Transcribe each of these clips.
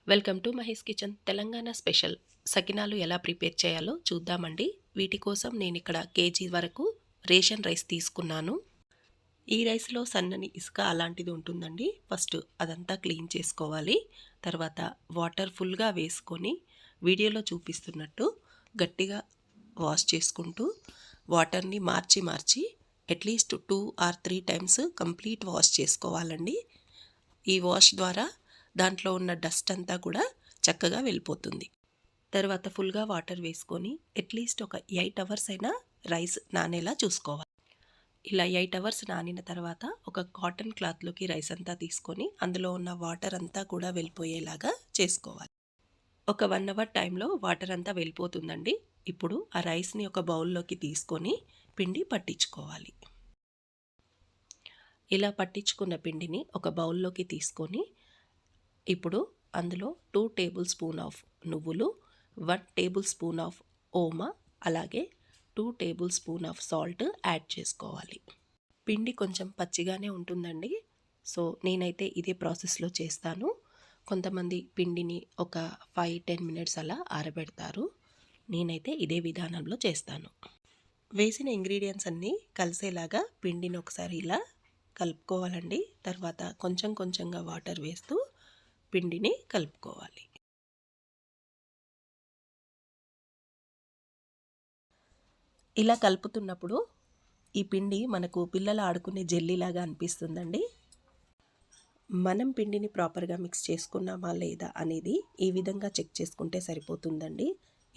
Welcome to Mahesh kitchen. Telangana special sakinalu ఎలా prepare చేయాలో చూద్దామండి. వీటి కోసం నేను ఇక్కడ కేజీ వరకు రేషన్ రైస్ తీసుకున్నాను. ఈ రైస్లో సన్నని ఇసుక అలాంటిది ఉంటుందండి. ఫస్ట్ అదంతా క్లీన్ చేసుకోవాలి. తర్వాత వాటర్ ఫుల్గా వేసుకొని వీడియోలో చూపిస్తున్నట్టు గట్టిగా వాష్ చేసుకుంటూ వాటర్ని మార్చి at least 2 or 3 times complete wash చేసుకోవాలండి. ఈ వాష్ ద్వారా దాంట్లో ఉన్న డస్ట్ అంతా కూడా చక్కగా వెళ్ళిపోతుంది. తర్వాత ఫుల్గా వాటర్ వేసుకొని అట్లీస్ట్ ఒక 8 అవర్స్ అయినా రైస్ నానేలా చూసుకోవాలి. ఇలా 8 అవర్స్ నానిన తర్వాత ఒక కాటన్ క్లాత్లోకి రైస్ అంతా తీసుకొని అందులో ఉన్న వాటర్ అంతా కూడా వెళ్ళిపోయేలాగా చేసుకోవాలి. ఒక 1 అవర్ టైంలో వాటర్ అంతా వెళ్ళిపోతుందండి. ఇప్పుడు ఆ రైస్ని ఒక బౌల్లోకి తీసుకొని పిండి పట్టించుకోవాలి. ఇలా పట్టించుకున్న పిండిని ఒక బౌల్లోకి తీసుకొని ఇప్పుడు అందులో 2 టేబుల్ స్పూన్ ఆఫ్ నువ్వులు, 1 టేబుల్ స్పూన్ ఆఫ్ ఓమా, అలాగే 2 table spoon of salt add చేసుకోవాలి. పిండి కొంచెం పచ్చిగానే ఉంటుందండి. సో నేనైతే ఇదే ప్రాసెస్లో చేస్తాను. కొంతమంది పిండిని ఒక 5-10 మినిట్స్ అలా ఆరబెడతారు. నేనైతే ఇదే విధానంలో చేస్తాను. వేసిన ఇంగ్రీడియంట్స్ అన్నీ కలిసేలాగా పిండిని ఒకసారి ఇలా కలుపుకోవాలండి. తర్వాత కొంచెంగా వాటర్ వేస్తూ పిండిని కలుపుకోవాలి. ఇలా కలుపుతున్నప్పుడు ఈ పిండి మనకు పిల్లలు ఆడుకునే జెల్లీలాగా అనిపిస్తుందండి. మనం పిండిని ప్రాపర్గా మిక్స్ చేసుకున్నామా లేదా అనేది ఈ విధంగా చెక్ చేసుకుంటే సరిపోతుందండి.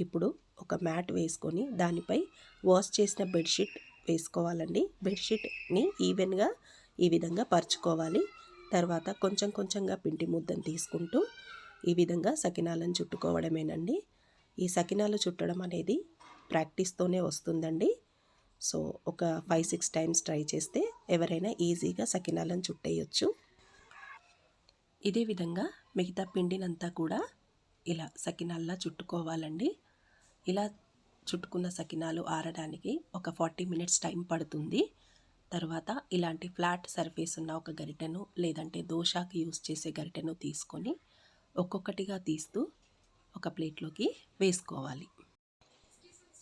ఇప్పుడు ఒక మ్యాట్ వేసుకొని దానిపై వాష్ చేసిన బెడ్షీట్ వేసుకోవాలండి. బెడ్షీట్ని ఈవెన్గా ఈ విధంగా పరుచుకోవాలి. తర్వాత కొంచెంగా పిండి ముద్దను తీసుకుంటూ ఈ విధంగా సకినాలను చుట్టుకోవడమేనండి. ఈ సకినాలు చుట్టడం అనేది ప్రాక్టీస్తోనే వస్తుందండి. సో ఒక 5-6 టైమ్స్ ట్రై చేస్తే ఎవరైనా ఈజీగా సకినాలను చుట్టేయచ్చు. ఇదే విధంగా మిగతా పిండినంతా కూడా ఇలా సకినాల్లా చుట్టుకోవాలండి. ఇలా చుట్టుకున్న సకినాలు ఆరడానికి ఒక 40 మినిట్స్ టైం పడుతుంది. తర్వాత ఇలాంటి ఫ్లాట్ సర్ఫేస్ ఉన్న ఒక గరిటెను లేదంటే దోశకి యూస్ చేసే గరిటెను తీసుకొని ఒక్కొక్కటిగా తీస్తూ ఒక ప్లేట్లోకి వేసుకోవాలి.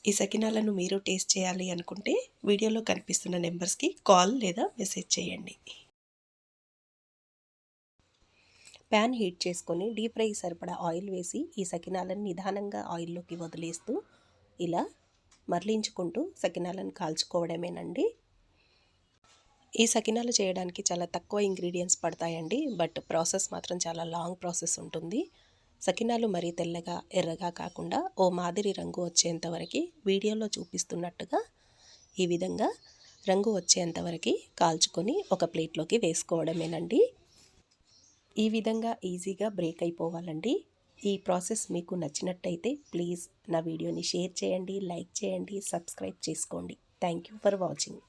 ఈ సకినాలను మీరు టేస్ట్ చేయాలి అనుకుంటే వీడియోలో కనిపిస్తున్న నెంబర్స్కి కాల్ లేదా మెసేజ్ చేయండి. ప్యాన్ హీట్ చేసుకొని డీప్ ఫ్రై సరిపడా ఆయిల్ వేసి ఈ సకినాలను నిదానంగా ఆయిల్లోకి వదిలేస్తూ ఇలా మరలించుకుంటూ సకినాలను కాల్చుకోవడమేనండి. ఈ సకినాలు చేయడానికి చాలా తక్కువ ఇంగ్రీడియంట్స్ పడతాయండి. బట్ ప్రాసెస్ మాత్రం చాలా లాంగ్ ప్రాసెస్ ఉంటుంది. సకినాలు మరీ తెల్లగా ఎర్రగా కాకుండా ఓ మాదిరి రంగు వచ్చేంతవరకు వీడియోలో చూపిస్తున్నట్టుగా ఈ విధంగా రంగు వచ్చేంతవరకు కాల్చుకొని ఒక ప్లేట్లోకి వేసుకోవడమేనండి. ఈ విధంగా ఈజీగా బ్రేక్ అయిపోవాలండి. ఈ ప్రాసెస్ మీకు నచ్చినట్టయితే ప్లీజ్ నా వీడియోని షేర్ చేయండి, లైక్ చేయండి, సబ్స్క్రైబ్ చేసుకోండి. Thank you for watching.